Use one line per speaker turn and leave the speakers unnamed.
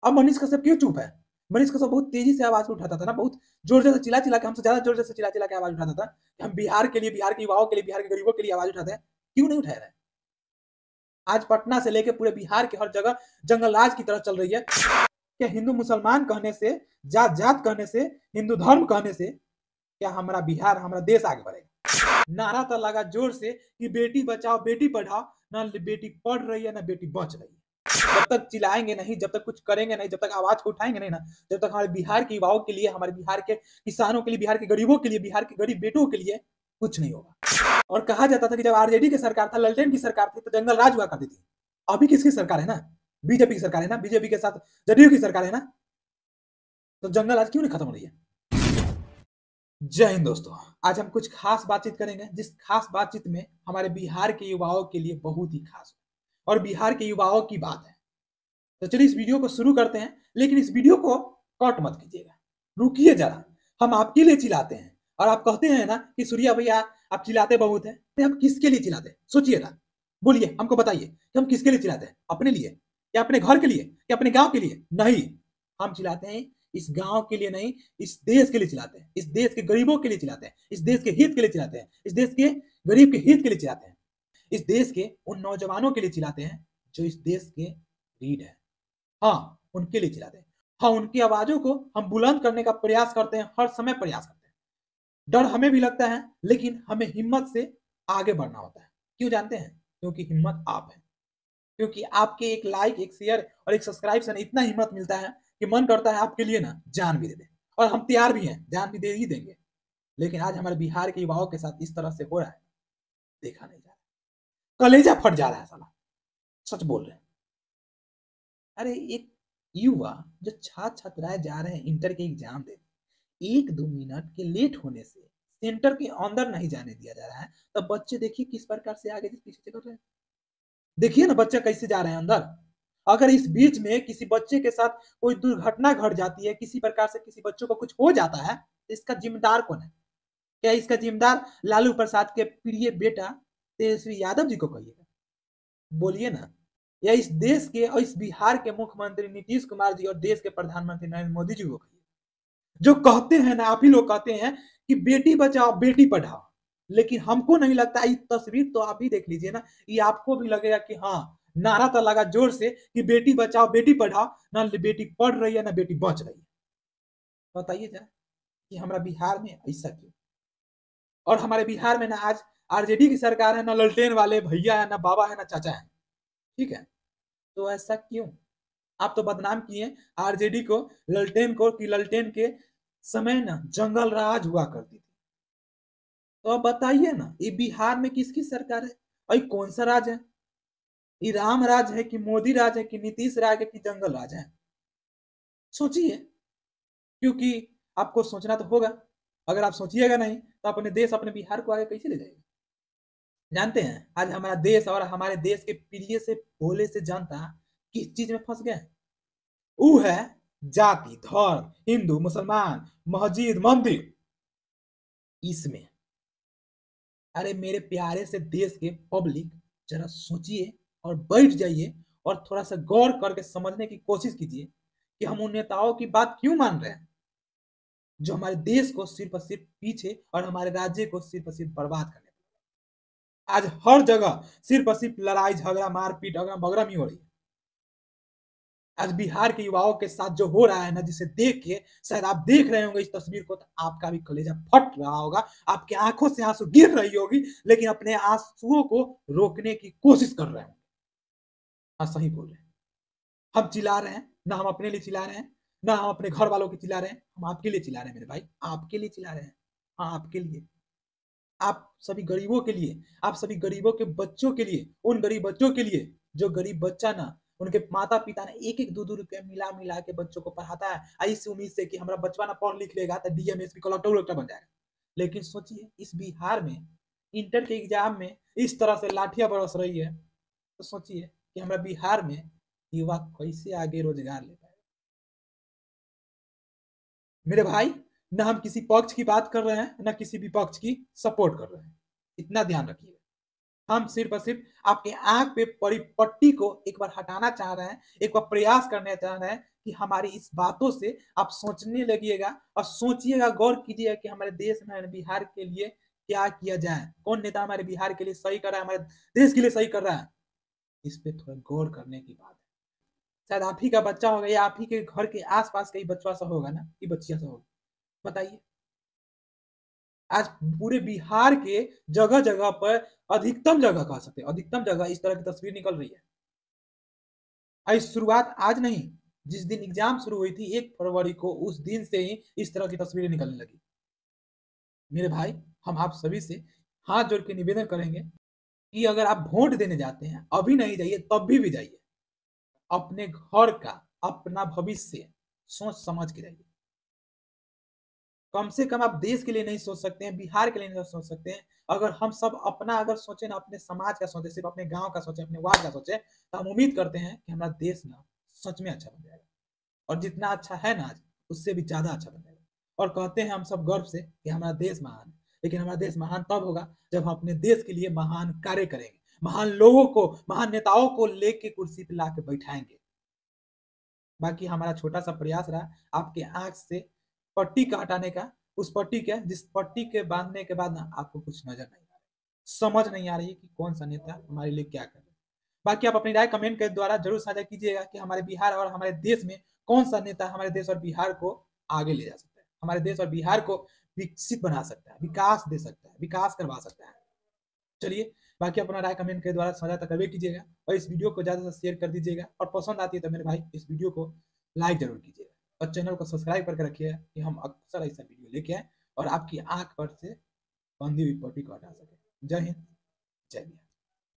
अब मनीष कश्यप क्यों चुप है? मनीष कश्यप बहुत तेजी से आवाज उठाता था ना, बहुत जोर जोर से चिल्ला चिल्ला के, हमसे ज्यादा जोर जोर से चिल्ला चिल्ला के आवाज उठाता था कि हम बिहार के लिए, बिहार के युवाओं के लिए, बिहार के गरीबों के लिए आवाज उठाते हैं। क्यों नहीं उठा रहे? आज पटना से लेके पूरे बिहार के हर जगह जंगल राज की तरह चल रही है। क्या हिंदू मुसलमान कहने से, जात जात कहने से, हिंदू धर्म कहने से क्या हमारा बिहार, हमारा देश आगे बढ़ेगा? नारा तो लगा जोर से कि बेटी बचाओ बेटी पढ़ाओ, ना बेटी पढ़ रही है ना बेटी बच रही है। जब तक चिल्लाएंगे नहीं, जब तक कुछ करेंगे नहीं, जब तक आवाज को उठाएंगे नहीं ना, जब तक हमारे बिहार के युवाओं के लिए, हमारे बिहार के किसानों के लिए, बिहार के गरीबों के लिए, बिहार के गरीब बेटों के लिए कुछ नहीं होगा। और कहा जाता था कि जब आरजेडी की सरकार था, ललटेन की सरकार थी, तो जंगल राज हुआ करती थी। अभी किसकी सरकार है ना? बीजेपी की सरकार है ना, बीजेपी के साथ जदयू की सरकार है ना, तो जंगल राज क्यों नहीं खत्म हो रही है? जय हिंद दोस्तों, आज हम कुछ खास बातचीत करेंगे, जिस खास बातचीत में हमारे बिहार के युवाओं के लिए बहुत ही खास है और बिहार के युवाओं की बात है। तो चलिए इस वीडियो को शुरू करते हैं, लेकिन इस वीडियो को कट मत कीजिएगा, रुकिए जरा। हम आपके लिए चिल्लाते हैं और आप कहते हैं ना कि सूर्या भैया आप चिल्लाते बहुत हैं, तो हम किसके लिए चिल्लाते हैं? सोचिएगा, बोलिए, हमको बताइए कि हम किसके लिए चिल्लाते हैं? अपने लिए या अपने घर के लिए या अपने गांव के लिए? नहीं, हम चिल्लाते हैं इस गांव के लिए नहीं, इस देश के लिए चिल्लाते हैं, इस देश के गरीबों के लिए चिल्लाते हैं, इस देश के हित के लिए चिल्लाते हैं, इस देश के गरीब के हित के लिए चिल्लाते हैं, इस देश के उन नौजवानों के लिए चिल्लाते हैं जो इस देश के रीढ़ है। हाँ, उनके लिए चिल्लाते हैं। हाँ, उनकी आवाजों को हम बुलंद करने का प्रयास करते हैं, हर समय प्रयास करते हैं। डर हमें भी लगता है, लेकिन हमें हिम्मत से आगे बढ़ना होता है। क्यों जानते हैं? क्योंकि हिम्मत आप है। क्योंकि आपके एक लाइक, एक शेयर और एक सब्सक्राइब से इतना हिम्मत मिलता है कि मन करता है आपके लिए ना जान भी दे दें, और हम तैयार भी हैं, जान भी दे ही देंगे। लेकिन आज हमारे बिहार के युवाओं के साथ इस तरह से हो रहा है, देखा नहीं जा रहा, कलेजा फट जा रहा है साला, सच बोल रहे हैं। अरे एक युवा जो छात्र छात्राएं जा रहे हैं इंटर के एग्जाम देने, 1-2 मिनट के लेट होने से सेंटर के अंदर नहीं जाने दिया जा रहा है, तो बच्चे देखिए किस प्रकार से आगे पीछे कर रहे हैं। देखिए ना बच्चे कैसे जा रहे हैं अंदर। अगर इस बीच में किसी बच्चे के साथ कोई दुर्घटना घट जाती है, किसी प्रकार से किसी बच्चों को कुछ हो जाता है, तो इसका जिम्मेदार कौन है? क्या इसका जिम्मेदार लालू प्रसाद के प्रिय बेटा तेजस्वी यादव जी को कहिएगा? बोलिए ना। या इस देश के और इस बिहार के मुख्यमंत्री नीतीश कुमार जी और देश के प्रधानमंत्री नरेंद्र मोदी जी को कहिए, जो कहते हैं ना, आप ही लोग कहते हैं कि बेटी बचाओ बेटी पढ़ाओ, लेकिन हमको नहीं लगता। ये तस्वीर तो आप ही देख लीजिए ना, ये आपको भी लगेगा कि हाँ, नारा तो लगा जोर से कि बेटी बचाओ बेटी पढ़ाओ, ना बेटी पढ़ रही है ना बेटी बच रही है। बताइए जरा कि हमारा बिहार में ऐसा क्यों? और हमारे बिहार में ना आज आरजेडी की सरकार है, ना ललटेन वाले भैया है, ना बाबा है, ना चाचा है। ठीक है, तो ऐसा क्यों? आप तो बदनाम किए आरजेडी को, ललटेन को, कि ललटेन के समय ना जंगल राज हुआ करती थी। तो अब बताइए ना, ये बिहार में किसकी सरकार है और ये कौन सा राज है? ये राम राज है कि मोदी राज है कि नीतीश राज है कि जंगल राज है? सोचिए, क्योंकि आपको सोचना तो होगा। अगर आप सोचिएगा नहीं तो अपने देश, अपने बिहार को आगे कैसे ले जाएगा? जानते हैं आज हमारा देश और हमारे देश के प्रिय से भोले से जनता किस चीज में फंस गए? वो है जाति धर्म, हिंदू मुसलमान, मस्जिद मंदिर, इसमें। अरे मेरे प्यारे से देश के पब्लिक, जरा सोचिए और बैठ जाइए और थोड़ा सा गौर करके समझने की कोशिश कीजिए कि हम उन नेताओं की बात क्यों मान रहे हैं जो हमारे देश को सिर्फ और सिर्फ पीछे और हमारे राज्य को सिर्फ और सिर्फ बर्बाद करने। आज हर जगह सिर्फ और सिर्फ लड़ाई झगड़ा मारपीट अगरम बगरम ही हो रही है। आज बिहार के युवाओं के साथ जो हो रहा है ना, जिसे देख के शायद आप देख रहे होंगे इस तस्वीर को, तो आपका भी कलेजा फट रहा होगा, आपकी आंखों से आंसू गिर रही होगी, लेकिन अपने आंसुओं को रोकने की कोशिश कर रहे हैं। हाँ, सही बोल रहे हैं। हम चिल्ला रहे हैं ना, हम अपने लिए चिल्ला रहे हैं ना, हम अपने घर वालों के चिल्ला रहे हैं, हम आपके लिए चिल्ला रहे हैं मेरे भाई, आपके लिए चिल्ला रहे हैं। हाँ, आपके लिए, आप सभी गरीबों के लिए, आप सभी गरीबों के बच्चों के लिए, उन गरीब बच्चों के लिए जो गरीब बच्चा ना, उनके माता पिता ने 1-1 2-2 रुपया मिला मिला के बच्चों को पढ़ाता है, इस उम्मीद से कि हमारा बचवा ना पढ़ लिख लेगा तो डीएम एसपी कलेक्टर उलेक्टर बन जाएगा। लेकिन सोचिए इस बिहार में इंटर के एग्जाम में इस तरह से लाठियां बरस रही है, तो सोचिए कि हमारा बिहार में युवा कैसे आगे रोजगार ले पाएगा। मेरे भाई, ना हम किसी पक्ष की बात कर रहे हैं ना किसी विपक्ष की सपोर्ट कर रहे हैं, इतना ध्यान रखिए। हम सिर्फ और सिर्फ आपके आंख पे पड़ी पट्टी को एक बार हटाना चाह रहे हैं, एक बार प्रयास करने चाह रहे हैं कि हमारी इस बातों से आप सोचने लगिएगा और सोचिएगा, गौर कीजिएगा कि हमारे देश में, बिहार के लिए क्या किया जाए, कौन नेता हमारे बिहार के लिए सही कर रहा है, हमारे देश के लिए सही कर रहा है। इस पे थोड़ा गौर करने की बात है। शायद आप ही का बच्चा होगा या आप ही के घर के आसपास का ही बच्चा सा होगा ना, कि बच्चिया सा होगा, बताइए। आज पूरे बिहार के जगह जगह पर, अधिकतम जगह कह सकते हैं, अधिकतम जगह इस तरह की तस्वीर निकल रही है। और शुरुआत आज नहीं, जिस दिन एग्जाम शुरू हुई थी 1 फरवरी को, उस दिन से ही इस तरह की तस्वीरें निकलने लगी। मेरे भाई, हम आप सभी से हाथ जोड़ के निवेदन करेंगे कि अगर आप वोट देने जाते हैं, अभी नहीं जाइए, तब भी जाइए, अपने घर का, अपना भविष्य सोच समझ के जाइए। कम से कम आप देश के लिए नहीं सोच सकते हैं, बिहार के लिए नहीं सोच सकते हैं, अगर हम सब अपना अगर सोचे ना, अपने समाज का सोचे, सिर्फ अपने गांव का सोचे, अपने वार्ड का सोचे, तो हम उम्मीद करते हैं कि हमारा देश ना सच में अच्छा बन जाएगा, और जितना अच्छा है ना आज, उससे भी ज्यादा अच्छा बन जाएगा। और कहते हैं हम सब गर्व से कि हमारा देश महान है, लेकिन हमारा देश महान तब होगा जब हम अपने देश के लिए महान कार्य करेंगे, महान लोगों को, महान नेताओं को लेके कुर्सी पे ला के बैठाएंगे। बाकी हमारा छोटा सा प्रयास रहा आपके आंख से पट्टी का हटाने का, उस पट्टी के, जिस पट्टी के बांधने के बाद ना आपको कुछ नजर नहीं आ रहा, समझ नहीं आ रही है कि कौन सा नेता हमारे लिए क्या कर रहा है। बाकी आप अपनी राय कमेंट के द्वारा जरूर साझा कीजिएगा कि हमारे बिहार और हमारे देश में कौन सा नेता हमारे देश और बिहार को आगे ले जा सकता है, हमारे देश और बिहार को विकसित बना सकता है, विकास दे सकता है, विकास करवा सकता है। चलिए, बाकी अपना राय कमेंट के द्वारा साझा तक करवे कीजिएगा, और इस वीडियो को ज़्यादा से शेयर कर दीजिएगा, और पसंद आती है तो मेरे भाई इस वीडियो को लाइक जरूर कीजिएगा, और चैनल को सब्सक्राइब करके रखिएगा कि हम अक्सर ऐसा वीडियो लेके आए और आपकी आंख पर से बंधी हुई पट्टी को हटा सके। जय हिंद, जय बिहार।